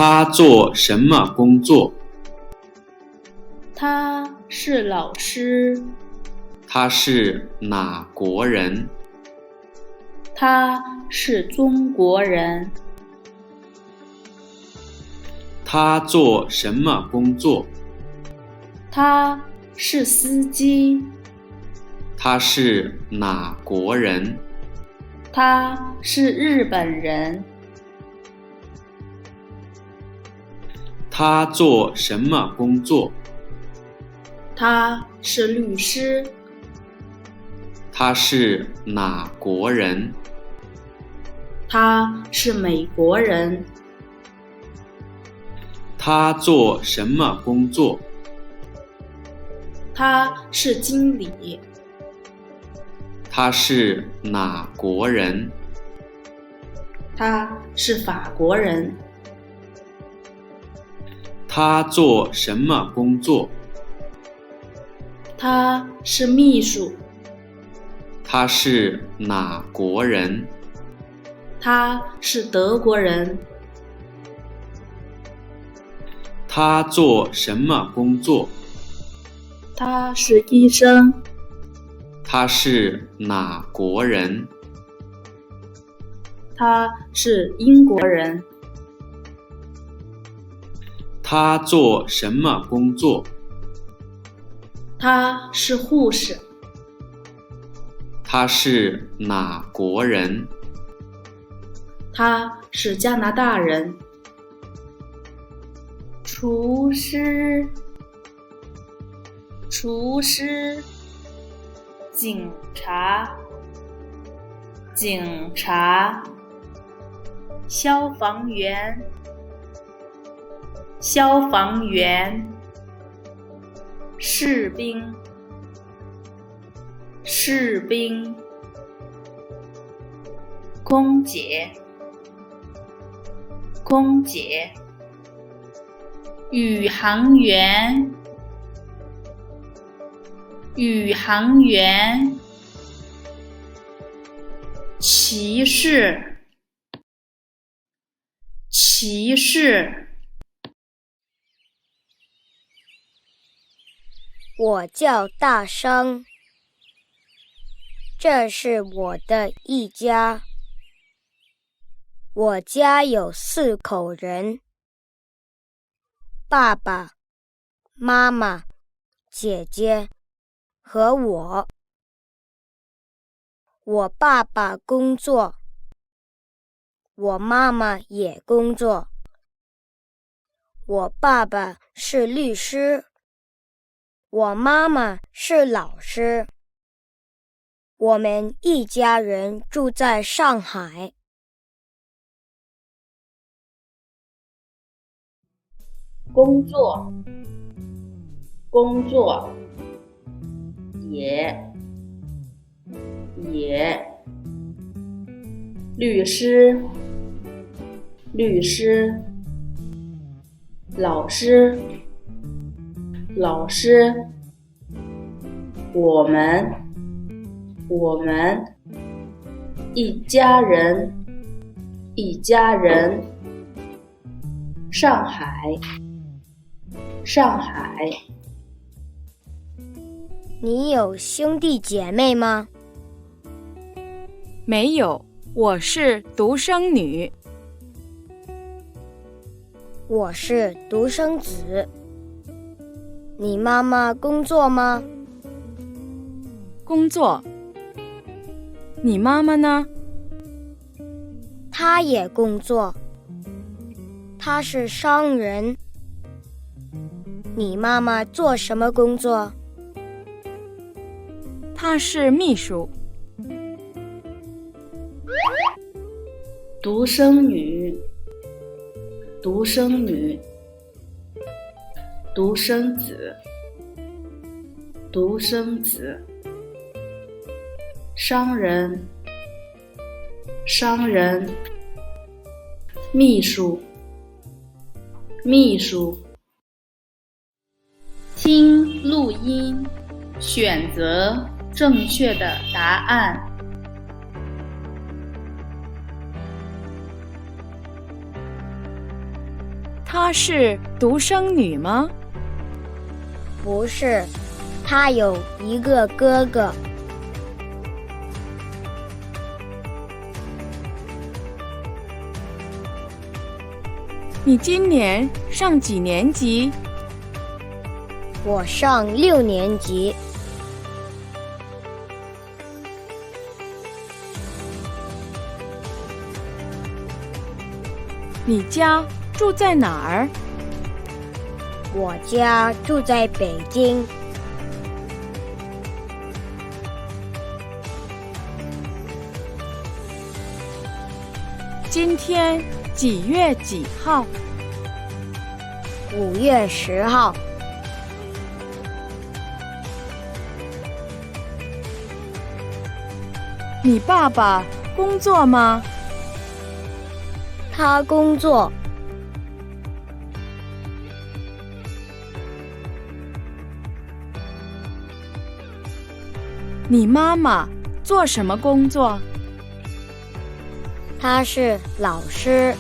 他做什么工作？他是老师。他是哪国人？他是中国人。他做什么工作？他是司机。他是哪国人？他是日本人。他做什么工作？他是律师。他是哪国人？他是美国人。他做什么工作？他是经理。他是哪国人？他是法国人。他做什么工作？他是秘书。他是哪国人？他是德国人。他做什么工作？他是医生。他是哪国人？他是英国人。他做什么工作？他是护士。他是哪国人？他是加拿大人。厨师。厨师。警察。警察。消防员。消防员。士兵。士兵。空姐。空姐。宇航员。宇航员。骑士。骑士。我叫大生，这是我的一家。我家有4口人，爸爸、妈妈、姐姐和我。我爸爸工作，我妈妈也工作。我爸爸是律师，我妈妈是老师。我们一家人住在上海。工作。工作。也。律师。律师。老师。老师。我们。一家人。一家人。上海。上海。你有兄弟姐妹吗？没有，我是独生女。我是独生子。你妈妈工作吗？工作。你妈妈呢？她也工作。她是商人。你妈妈做什么工作？她是秘书。独生女。独生女。独生子。独生子。商人。商人。秘书。秘书。听录音，选择正确的答案。她是独生女吗？不是，她有一个哥哥。你今年上几年级？我上6年级。你家住在哪儿？我家住在北京。今天几月几号5月10号。你爸爸工作吗？他工作。你妈妈做什么工作？他是老师。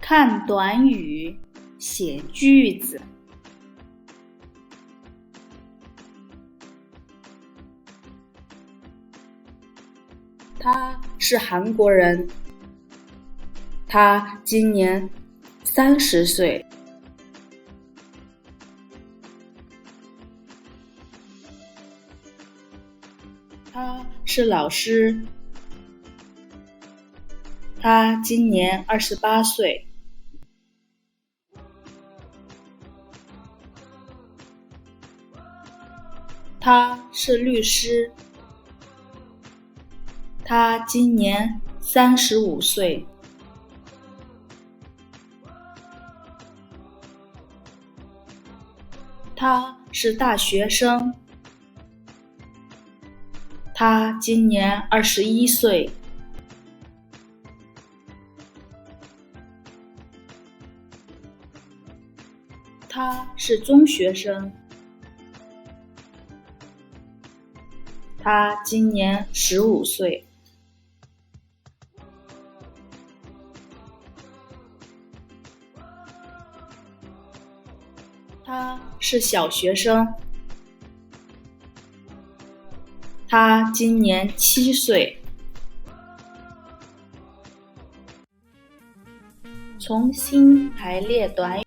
看短语，写句子。他是韩国人，他今年30岁。他是老师，他今年28岁。他是律师，他今年35岁。他是大学生，他今年21岁。他是中学生，他今年15岁。他是小学生，他今年7岁。重新排列短